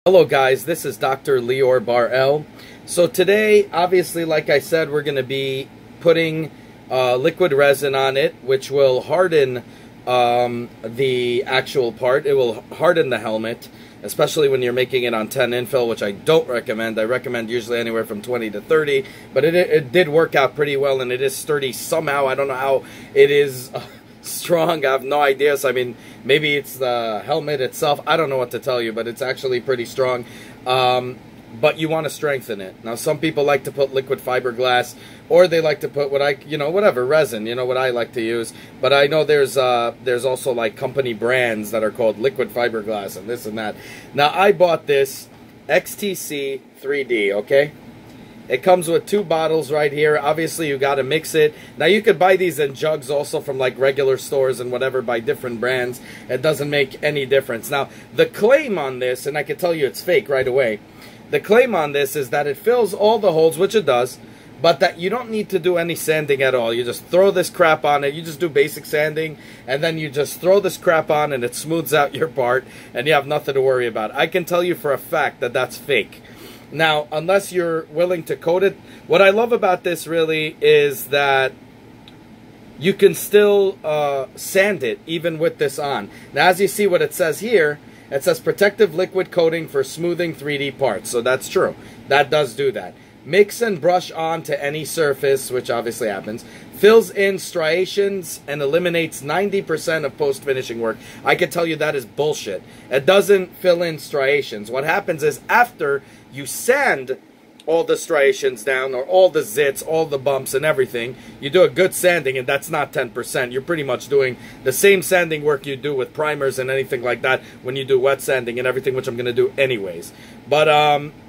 Hello guys, this is Dr. Lior Bar-El. So today, obviously, like I said, we're going to be putting liquid resin on it, which will harden the actual part. It will harden the helmet, especially when you're making it on 10 infill, which I don't recommend. I recommend usually anywhere from 20 to 30, but it did work out pretty well, and it is sturdy somehow. I don't know how it is strong. I have no idea. So I mean, maybe it's the helmet itself. I don't know what to tell you, but it's actually pretty strong. But you want to strengthen it. Now, some people like to put liquid fiberglass, or they like to put whatever resin. You know what I like to use. But I know there's also like company brands that are called liquid fiberglass and this and that. Now, I bought this XTC 3D. Okay. It comes with 2 bottles right here. Obviously, you got to mix it. Now, you could buy these in jugs also from like regular stores and whatever by different brands. It doesn't make any difference. Now, the claim on this, and I can tell you it's fake right away. The claim on this is that it fills all the holes, which it does, but that you don't need to do any sanding at all. You just throw this crap on it. You just do basic sanding, and then you just throw this crap on, and it smooths out your part, and you have nothing to worry about. I can tell you for a fact that that's fake. Now, unless you're willing to coat it, what I love about this really is that you can still sand it even with this on. Now, as you see what it says here, it says protective liquid coating for smoothing 3D parts. So that's true. That does do that. Mix and brush on to any surface, which obviously happens. Fills in striations and eliminates 90% of post-finishing work. I can tell you that is bullshit. It doesn't fill in striations. What happens is after you sand all the striations down, or all the zits, all the bumps and everything, you do a good sanding, and that's not 10%. You're pretty much doing the same sanding work you do with primers and anything like that when you do wet sanding and everything, which I'm going to do anyways. But,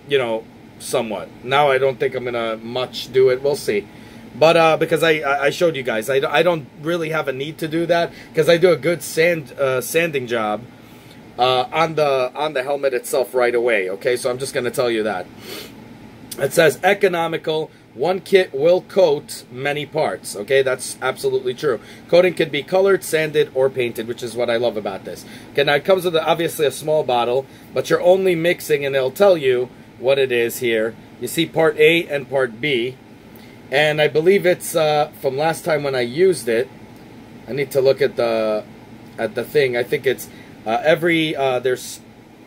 you know, somewhat. Now I don't think I'm going to much do it. We'll see. But because I showed you guys, I don't really have a need to do that because I do a good sanding job on the helmet itself right away. Okay, so I'm just going to tell you that. It says economical. One kit will coat many parts. Okay, that's absolutely true. Coating can be colored, sanded, or painted, which is what I love about this. Okay, now it comes with obviously a small bottle, but you're only mixing, and it'll tell you what it is here. You see part A and part B, and I believe it's from last time when I used it. I need to look at the thing. I think it's there's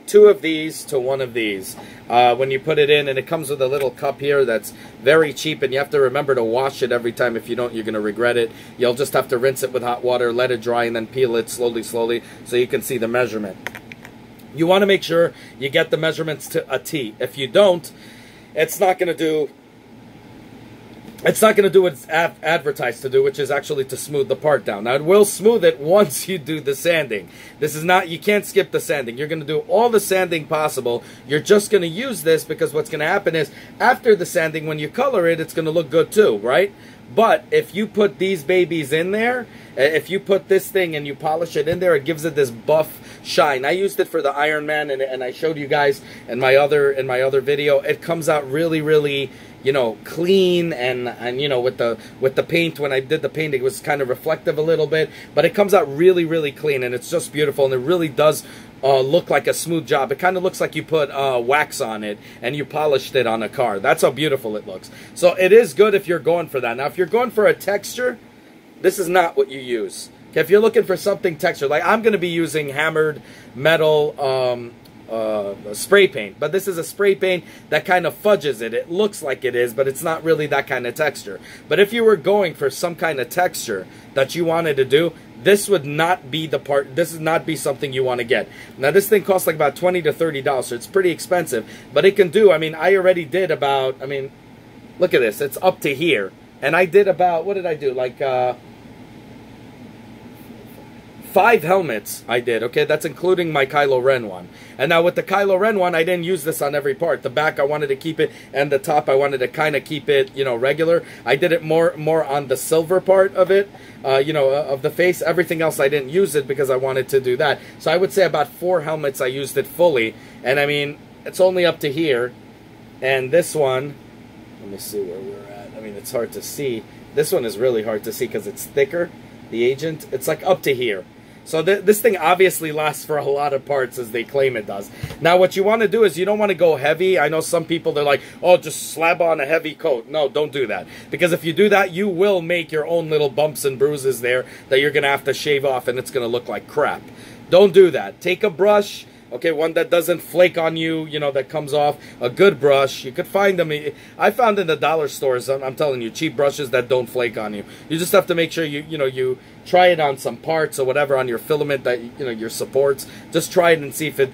2 of these to 1 of these when you put it in, and it comes with a little cup here that's very cheap, and you have to remember to wash it every time. If you don't, you're going to regret it. You'll just have to rinse it with hot water, let it dry, and then peel it slowly so you can see the measurement. You want to make sure you get the measurements to a T. If you don't, it's not going to do what it's advertised to do, which is actually to smooth the part down. Now, it will smooth it once you do the sanding. This is not, you can't skip the sanding. You're going to do all the sanding possible. You're just going to use this because what's going to happen is after the sanding, when you color it, it's going to look good too, right? But if you put these babies in there, if you put this thing and you polish it in there, it gives it this buff shine. I used it for the Iron Man, and I showed you guys in my other video. It comes out really, really, you know, clean, and you know, with the paint, when I did the paint, it was kind of reflective a little bit, but it comes out really, really clean, and it's just beautiful, and it really does look like a smooth job. It kind of looks like you put wax on it and you polished it on a car. That's how beautiful it looks. So it is good if you're going for that. Now, if you're going for a texture, this is not what you use. Okay, if you're looking for something textured, like I'm going to be using hammered metal spray paint, but this is a spray paint that kind of fudges it. It looks like it is, but it's not really that kind of texture. But if you were going for some kind of texture that you wanted to do, this would not be the part. This would not be something you want to get. Now, this thing costs like about $20 to $30, so it's pretty expensive, but it can do. I mean, I already did about, I mean, look at this. It's up to here, and I did about, what did I do? Like 5 helmets I did, okay? That's including my Kylo Ren one. And now with the Kylo Ren one, I didn't use this on every part. The back, I wanted to keep it, and the top, I wanted to kind of keep it, you know, regular. I did it more on the silver part of it, you know, of the face. Everything else, I didn't use it because I wanted to do that. So I would say about 4 helmets I used it fully. And I mean, it's only up to here. And this one, let me see where we're at. I mean, it's hard to see. This one is really hard to see because it's thicker. The Agent, it's like up to here. So this thing obviously lasts for a lot of parts as they claim it does. Now what you want to do is you don't want to go heavy. I know some people, they're like, oh, just slap on a heavy coat. No, don't do that. Because if you do that, you will make your own little bumps and bruises there that you're going to have to shave off, and it's going to look like crap. Don't do that. Take a brush. Okay, one that doesn't flake on you, you know, that comes off. A good brush. You could find them. I found in the dollar stores, I'm telling you, cheap brushes that don't flake on you. You just have to make sure you try it on some parts or whatever on your filament that, your supports. Just try it and see if it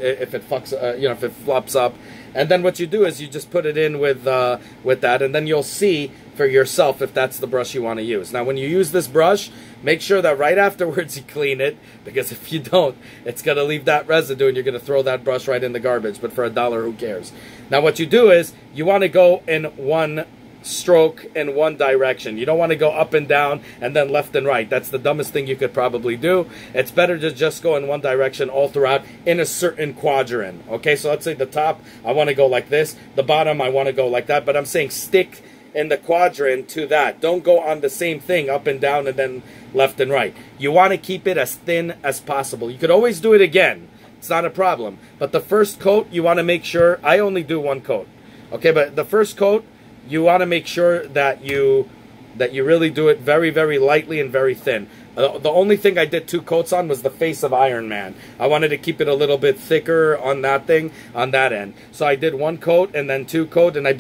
fucks, if it flops up. And then what you do is you just put it in with that, and then you'll see for yourself if that's the brush you want to use. Now, when you use this brush, make sure that right afterwards you clean it, because if you don't, it's going to leave that residue and you're going to throw that brush right in the garbage. But for $1, who cares? Now, what you do is you want to go in one stroke in one direction. You don't want to go up and down and then left and right. That's the dumbest thing you could probably do. It's better to just go in one direction all throughout in a certain quadrant. Okay, so let's say the top, I want to go like this. The bottom, I want to go like that. But I'm saying stick in the quadrant to that. Don't go on the same thing up and down and then left and right. You want to keep it as thin as possible. You could always do it again. It's not a problem. But the first coat, you want to make sure, I only do one coat. Okay, but the first coat, you want to make sure that you really do it very, very lightly and very thin. The only thing I did 2 coats on was the face of Iron Man. I wanted to keep it a little bit thicker on that thing, on that end. So I did 1 coat and then 2 coats, and I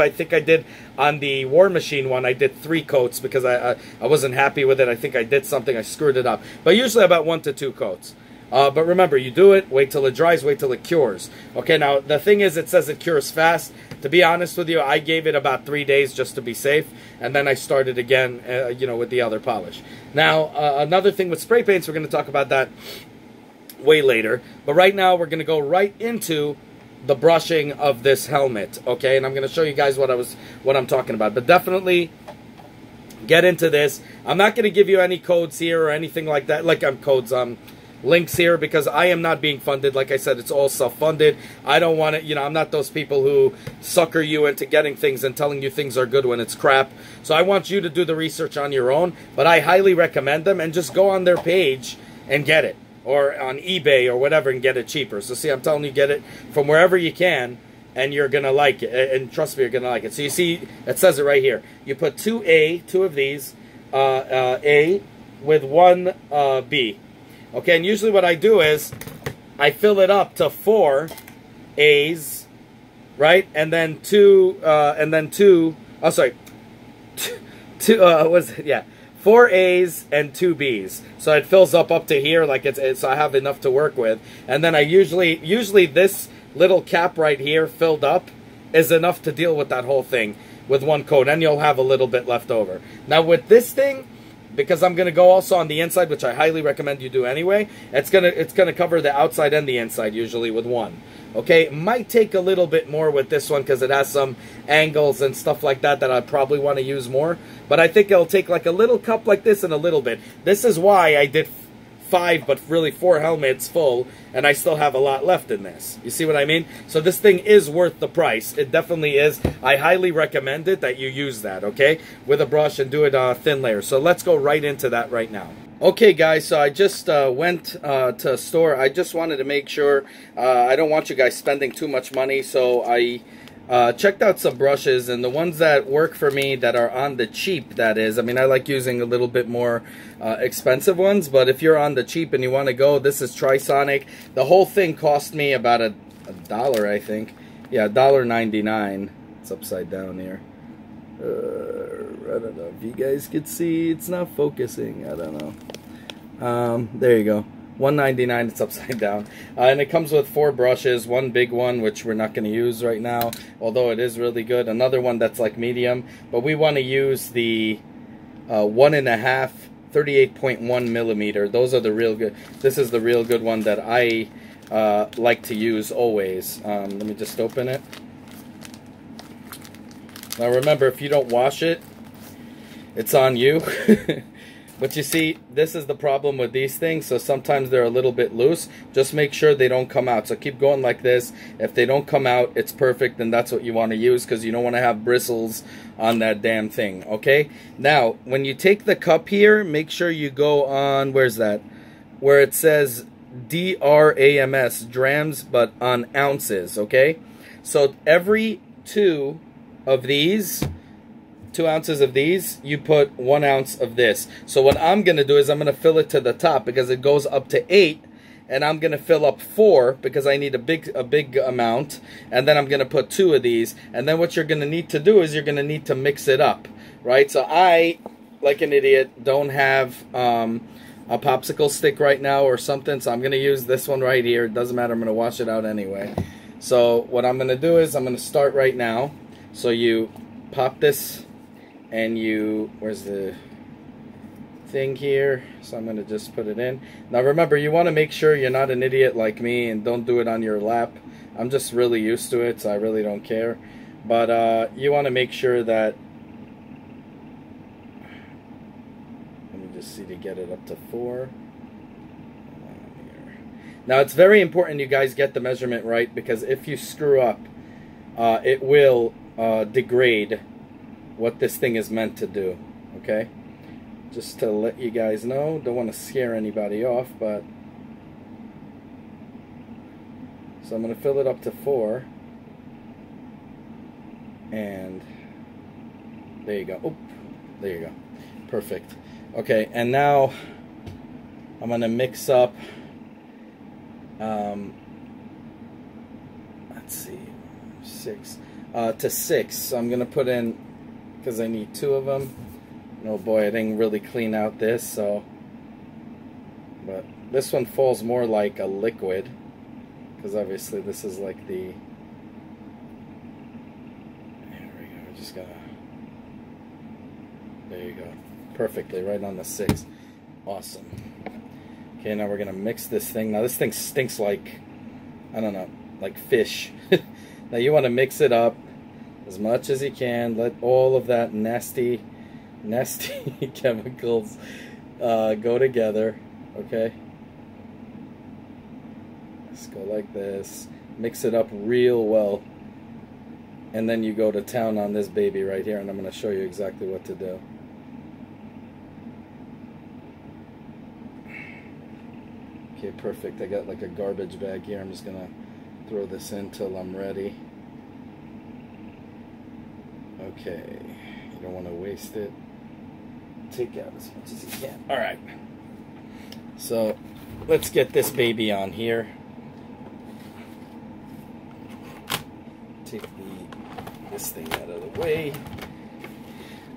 think I did on the War Machine one, I did 3 coats because I wasn't happy with it. I think I did something, I screwed it up. But usually about 1 to 2 coats. But remember, you do it, wait till it dries, wait till it cures. Okay, now the thing is, it says it cures fast. To be honest with you, I gave it about 3 days just to be safe, and then I started again, with the other polish. Now, another thing with spray paints, we're going to talk about that way later. But right now, we're going to go right into the brushing of this helmet, okay? And I'm going to show you guys what I'm talking about. But definitely get into this. I'm not going to give you any codes here or anything like that, links here, because I am not being funded. Like I said, it's all self-funded. I don't want to, I'm not those people who sucker you into getting things and telling you things are good when it's crap. So I want you to do the research on your own, but I highly recommend them, and just go on their page and get it, or on eBay or whatever, and get it cheaper. So see, I'm telling you, get it from wherever you can, and you're going to like it. And trust me, you're going to like it. So you see, it says it right here. You put 2 of these, A with 1 B. Okay, and usually what I do is I fill it up to 4 A's, right? And then 2, oh, sorry, 4 A's and 2 B's. So it fills up to here, like so I have enough to work with. And then I usually this little cap right here filled up is enough to deal with that whole thing with 1 coat, and you'll have a little bit left over. Now with this thing, because I'm going to go also on the inside, which I highly recommend you do anyway, it's gonna cover the outside and the inside usually with 1. Okay, it might take a little bit more with this one because it has some angles and stuff like that I probably want to use more. But I think it'll take like a little cup like this and a little bit. This is why I did 5, but really 4 helmets full, and I still have a lot left in this. You see what I mean? So this thing is worth the price. It definitely is. I highly recommend it that you use that, okay? With a brush and do it thin layer. So let's go right into that right now. Okay, guys, so I just went to a store. I just wanted to make sure I don't want you guys spending too much money, so I checked out some brushes, and the ones that work for me that are on the cheap, that is, I mean, I like using a little bit more expensive ones, but if you're on the cheap and you want to go, this is Trisonic. The whole thing cost me about a dollar, I think. Yeah, $1.99. It's upside down here. I don't know if you guys could see. It's not focusing. I don't know. There you go. $1.99. It's upside down, and it comes with 4 brushes. 1 big one, which we're not going to use right now, although it is really good. Another one that's like medium, but we want to use the 1.5 38.1 millimeter. Those are the real good. This is the real good one that I like to use always. Let me just open it. Now remember, if you don't wash it, it's on you. But you see, this is the problem with these things. So sometimes they're a little bit loose. Just make sure they don't come out. So keep going like this. If they don't come out, it's perfect, and that's what you want to use, because you don't want to have bristles on that damn thing, okay? Now, when you take the cup here, make sure you go on, where's that? where it says DRAMS, drams, but on ounces, okay? So every 2 of these, 2 ounces of these, you put 1 ounce of this. So what I'm going to do is I'm going to fill it to the top because it goes up to 8. And I'm going to fill up 4 because I need a big amount. And then I'm going to put 2 of these. And then what you're going to need to do is you're going to need to mix it up, right? So I, like an idiot, don't have a popsicle stick right now or something. So I'm going to use this one right here. It doesn't matter. I'm going to wash it out anyway. So what I'm going to do is I'm going to start right now. So you pop this and you, where's the thing here? So I'm going to just put it in. Now remember, you want to make sure you're not an idiot like me and don't do it on your lap. I'm just really used to it, so I really don't care. But you want to make sure that, let me just see to get it up to 4. Now it's very important you guys get the measurement right, because if you screw up, it will degrade what this thing is meant to do, okay? Just to let you guys know, don't want to scare anybody off, but so I'm going to fill it up to 4, and there you go. Oh, there you go. Perfect. Okay, and now I'm going to mix up, let's see, 6 to 6. So I'm going to put in, because I need 2 of them. Oh boy, I didn't really clean out this, so, but this one falls more like a liquid, because obviously this is like the, there we go, just gotta, there you go, perfectly, right on the 6, awesome. Okay, now we're gonna mix this thing. Now this thing stinks like, I don't know, like fish. Now you want to mix it up as much as you can, let all of that nasty chemicals go together, okay? Let's go like this, mix it up real well, and then you go to town on this baby right here, and I'm going to show you exactly what to do. Okay, perfect. I got like a garbage bag here. I'm just going to throw this in till I'm ready. Okay, you don't want to waste it. Take out as much as you can. Alright, so let's get this baby on here. Take this thing out of the way.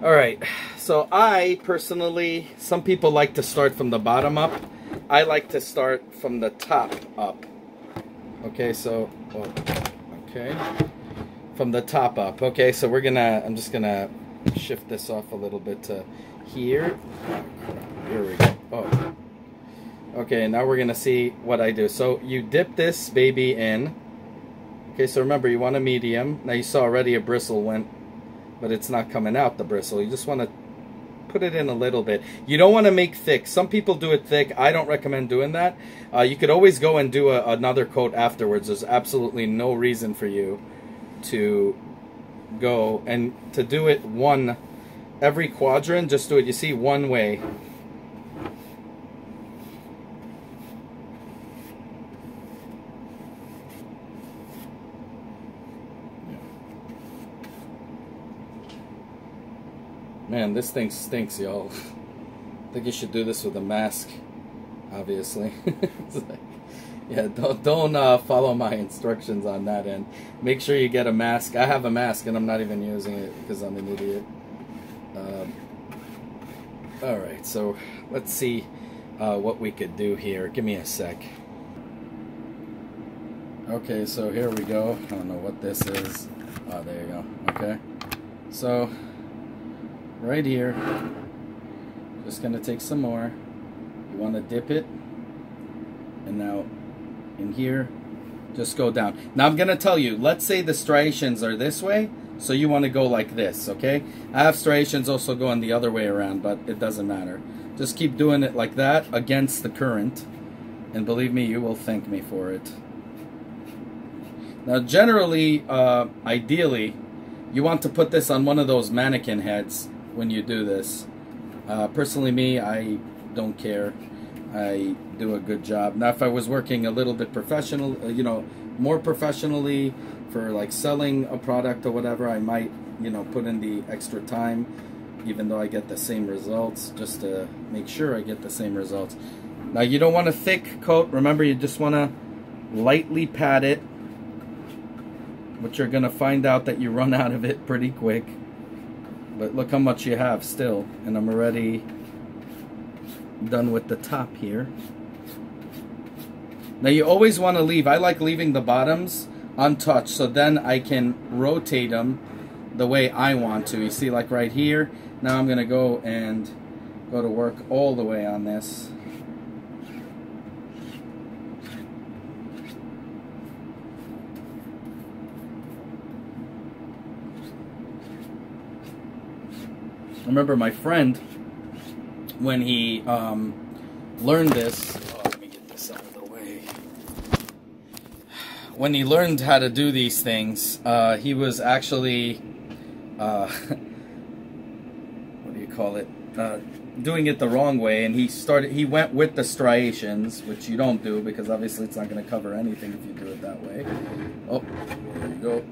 Alright, so I personally, some people like to start from the bottom up. I like to start from the top up. Okay, so, okay, from the top up. Okay, so I'm just gonna shift this off a little bit to here. Here we go. Oh. Okay, now we're gonna see what I do. So you dip this baby in. Okay, so remember, you want a medium. Now you saw already a bristle went, but it's not coming out, the bristle. You just want to put it in a little bit. You don't want to make thick. Some people do it thick. I don't recommend doing that. You could always go and do another coat afterwards. There's absolutely no reason for you to go and to do it every quadrant. Just do it, you see, one way. Man, this thing stinks, y'all. I think you should do this with a mask, obviously. Like, yeah, don't follow my instructions on that end. Make sure you get a mask. I have a mask and I'm not even using it because I'm an idiot. Alright, so let's see what we could do here. Give me a sec. Okay, so here we go. I don't know what this is. Oh, there you go. Okay. So, right here, just going to take some more. You want to dip it. And now, in here, just go down. Now, I'm going to tell you, let's say the striations are this way. So you want to go like this, okay? I have striations also going the other way around, but it doesn't matter. Just keep doing it like that against the current. And believe me, you will thank me for it. Now, generally, ideally, you want to put this on one of those mannequin heads when you do this. Personally, me, I don't care. I do a good job. Now, if I was working a little bit professional, you know, more professionally for like selling a product or whatever, I might, you know, put in the extra time, even though I get the same results, just to make sure I get the same results. Now, you don't want a thick coat. Remember, you just want to lightly pat it, but you're going to find out that you run out of it pretty quick. But look how much you have still, and I'm already done with the top here. Now, you always want to leave, I like leaving the bottoms untouched, so then I can rotate them the way I want to. You see, like right here, now I'm going to go to work all the way on this. I remember my friend, when he learned this, let me get this out of the way. When he learned how to do these things, he was actually, what do you call it, doing it the wrong way, and he went with the striations, which you don't do, because obviously it's not going to cover anything if you do it that way. Oh, there you go.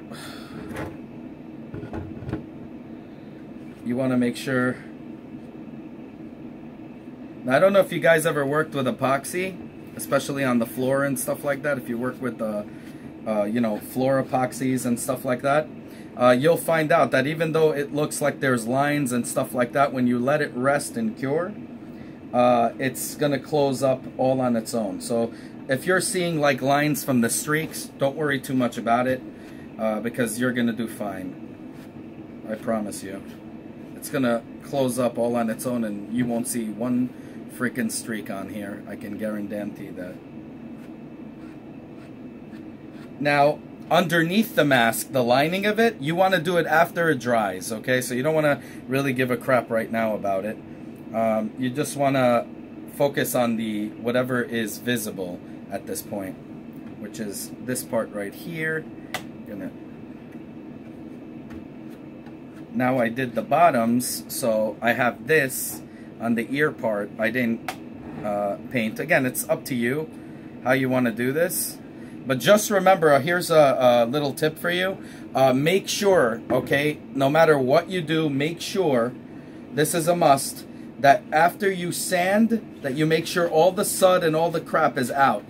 You want to make sure. Now, I don't know if you guys ever worked with epoxy, especially on the floor and stuff like that. If you work with you know, floor epoxies and stuff like that, you'll find out that even though it looks like there's lines and stuff like that, when you let it rest and cure, it's gonna close up all on its own. So if you're seeing like lines from the streaks, don't worry too much about it, because you're gonna do fine. I promise you. It's gonna close up all on its own, and you won't see one freaking streak on here. I can guarantee that. Now, underneath the mask, the lining of it, you want to do it after it dries, okay? So you don't want to really give a crap right now about it. You just want to focus on the whatever is visible at this point, which is this part right here. Now I did the bottoms, so I have this on the ear part. I didn't paint. Again, it's up to you how you want to do this. But just remember, here's a little tip for you. Make sure, okay, no matter what you do, make sure, this is a must, that after you sand, that you make sure all the sud and all the crap is out.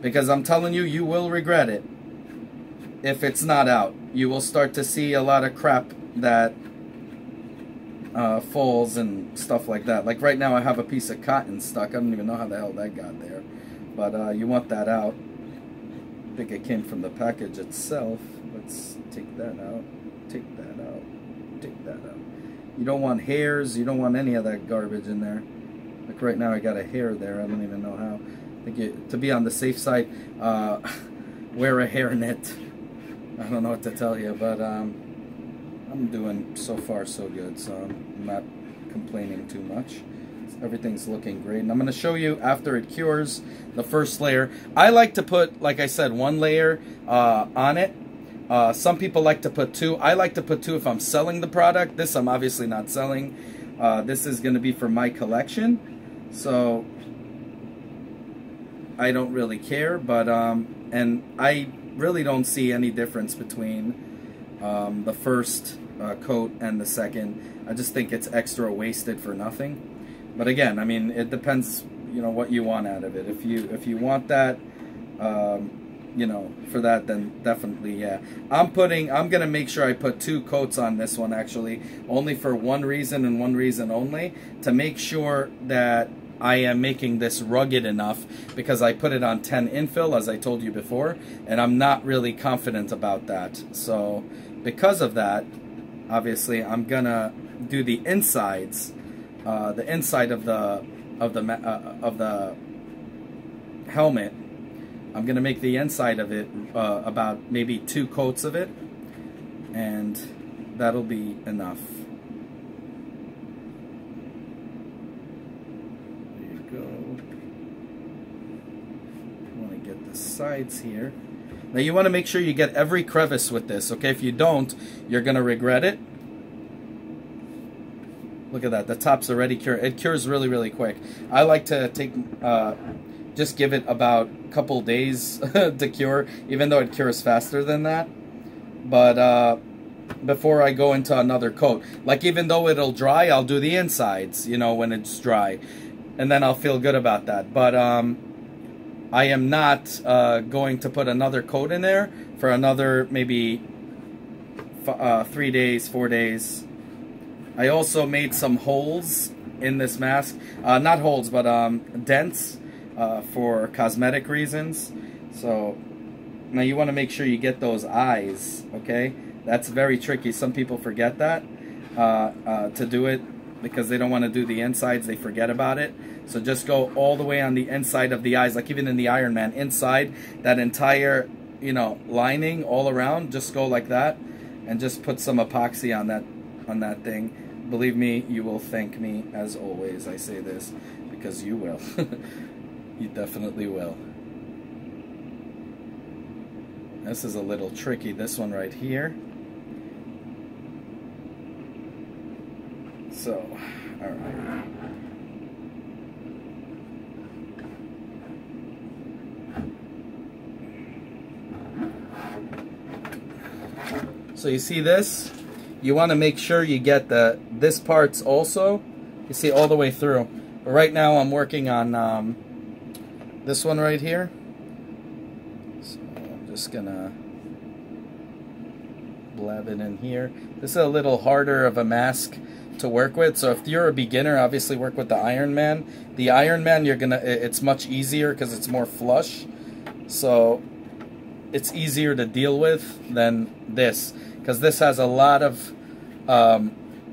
Because I'm telling you, you will regret it if it's not out. You will start to see a lot of crap that falls and stuff like that. Like right now I have a piece of cotton stuck. I don't even know how the hell that got there. But you want that out. I think it came from the package itself. Let's take that out. Take that out. Take that out. You don't want hairs. You don't want any of that garbage in there. Like right now I got a hair there. I don't even know how. I think to be on the safe side, wear a hairnet. I don't know what to tell you, but I'm doing so far so good, so I'm not complaining too much. Everything's looking great, and I'm going to show you after it cures the first layer. I like to put, like I said, one layer on it. Some people like to put two. I like to put two if I'm selling the product. This I'm obviously not selling. This is going to be for my collection, so I don't really care. But and I really don't see any difference between the first coat and the second. I just think it's extra wasted for nothing. But again, I mean, it depends, you know, what you want out of it. If you want that, you know, for that, then definitely, yeah. I'm gonna make sure I put 2 coats on this one, actually, only for one reason and one reason only, to make sure that I am making this rugged enough, because I put it on 10 infill, as I told you before, and I'm not really confident about that. So because of that, obviously, I'm gonna do the insides, the inside of the helmet. I'm gonna make the inside of it about maybe 2 coats of it, and that'll be enough. There you go. I want to get the sides here. Now you want to make sure you get every crevice with this, okay? If you don't, you're gonna regret it. Look at that. The top's already cured. It cures really, really quick. I like to take, just give it about a couple days to cure, even though it cures faster than that. But before I go into another coat, like even though it'll dry, I'll do the insides, you know, when it's dry. And then I'll feel good about that. But I am not going to put another coat in there for another maybe 3 days, 4 days. I also made some holes in this mask. Not holes, but dents for cosmetic reasons. So now you want to make sure you get those eyes, okay? That's very tricky. Some people forget that to do it because they don't want to do the insides. They forget about it. So just go all the way on the inside of the eyes, like even in the Iron Man, inside that entire, you know, lining all around. Just go like that, and just put some epoxy on that thing. Believe me, you will thank me as always. I say this because you will. You definitely will. This is a little tricky. This one right here. So, all right. So you see this? You want to make sure you get this parts also. You see all the way through. But right now I'm working on this one right here. So I'm just gonna blab it in here. This is a little harder of a mask to work with. So if you're a beginner, obviously work with the Iron Man. The Iron Man, it's much easier because it's more flush. So it's easier to deal with than this, because this has a lot of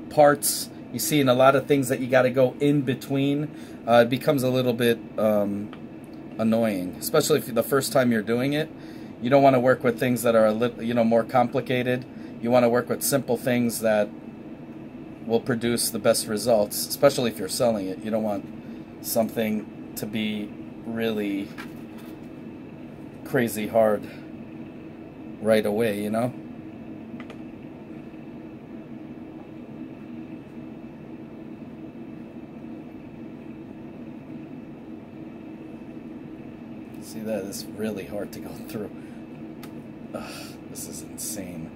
parts, you see, and a lot of things that you got to go in between. It becomes a little bit annoying, especially if the first time you're doing it. You don't want to work with things that are a little, you know, more complicated. You want to work with simple things that will produce the best results, especially if you're selling it. You don't want something to be really crazy hard right away, you know? See that? It's really hard to go through. Ugh, this is insane.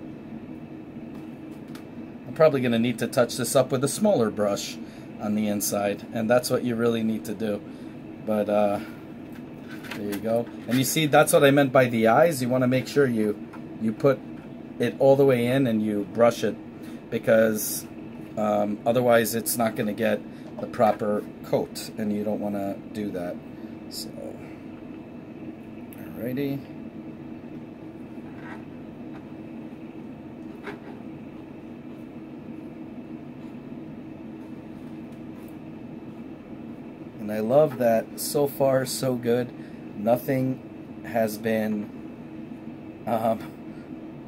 I'm probably going to need to touch this up with a smaller brush on the inside, and that's what you really need to do. But there you go. And you see, that's what I meant by the eyes. You want to make sure you put it all the way in and you brush it, because otherwise it's not going to get the proper coat, and you don't want to do that. So, alrighty. And I love that so far so good. Nothing has been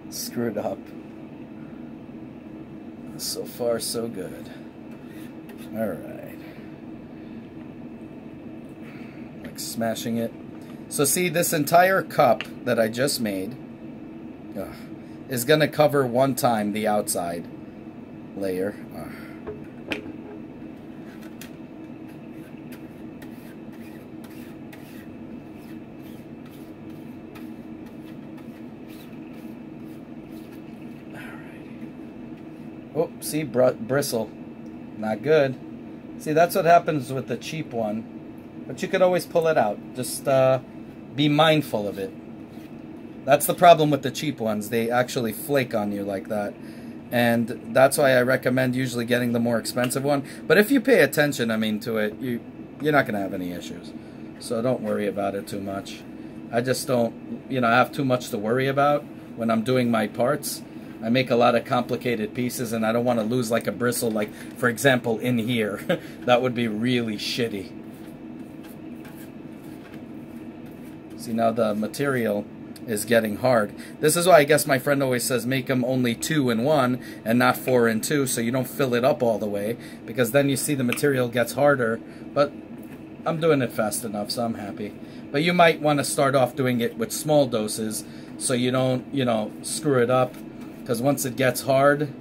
screwed up. So far so good. Alright. Like smashing it. So see, this entire cup that I just made is going to cover one time the outside layer. Oh, see, bristle. Not good. See, that's what happens with the cheap one. But you could always pull it out. Just be mindful of it. That's the problem with the cheap ones. They actually flake on you like that. And that's why I recommend usually getting the more expensive one. But if you pay attention, I mean, to it, you're not going to have any issues. So don't worry about it too much. I just don't, you know, have too much to worry about when I'm doing my parts. I make a lot of complicated pieces, and I don't want to lose like a bristle, like, for example, in here. That would be really shitty. See, now the material is getting hard. This is why I guess my friend always says make them only 2 in 1 and not 4 in 2, so you don't fill it up all the way, because then you see the material gets harder. But I'm doing it fast enough, so I'm happy. But you might want to start off doing it with small doses so you don't, you know, screw it up. Because once it gets hard,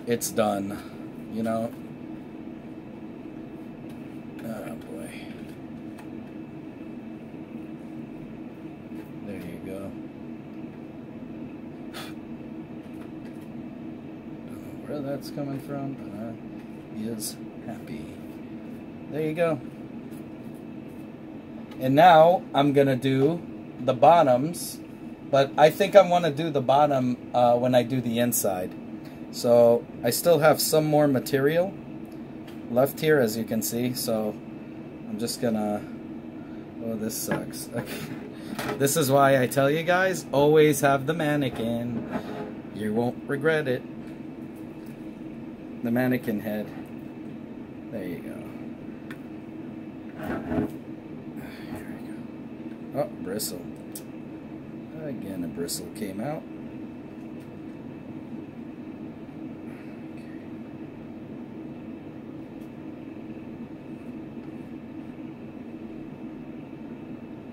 it's done, you know. where that's coming from, but he is happy. There you go. And now I'm gonna do the bottoms, but I think I want to do the bottom when I do the inside. So I still have some more material left here, as you can see, so I'm just gonna, oh, this sucks. Okay. This is why I tell you guys, always have the mannequin. You won't regret it. The mannequin head. There you go. Here we go. Oh, bristle. Again, a bristle came out.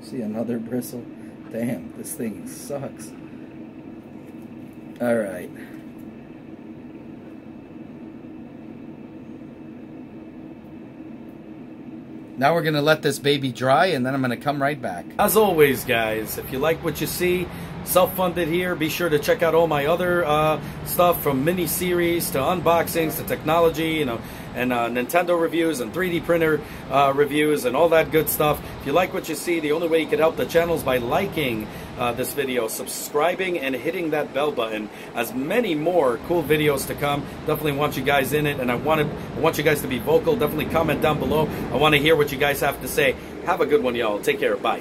See, another bristle. Damn, this thing sucks. Alright. Now we're going to let this baby dry, and then I'm going to come right back. As always, guys, if you like what you see, self-funded here, be sure to check out all my other stuff, from mini-series to unboxings to technology, you know, and Nintendo reviews and 3D printer reviews and all that good stuff. If you like what you see, the only way you can help the channel is by liking this video, subscribing, and hitting that bell button. As many more cool videos to come. Definitely want you guys in it, and I want you guys to be vocal. Definitely comment down below. I want to hear what you guys have to say. Have a good one, y'all. Take care. Bye.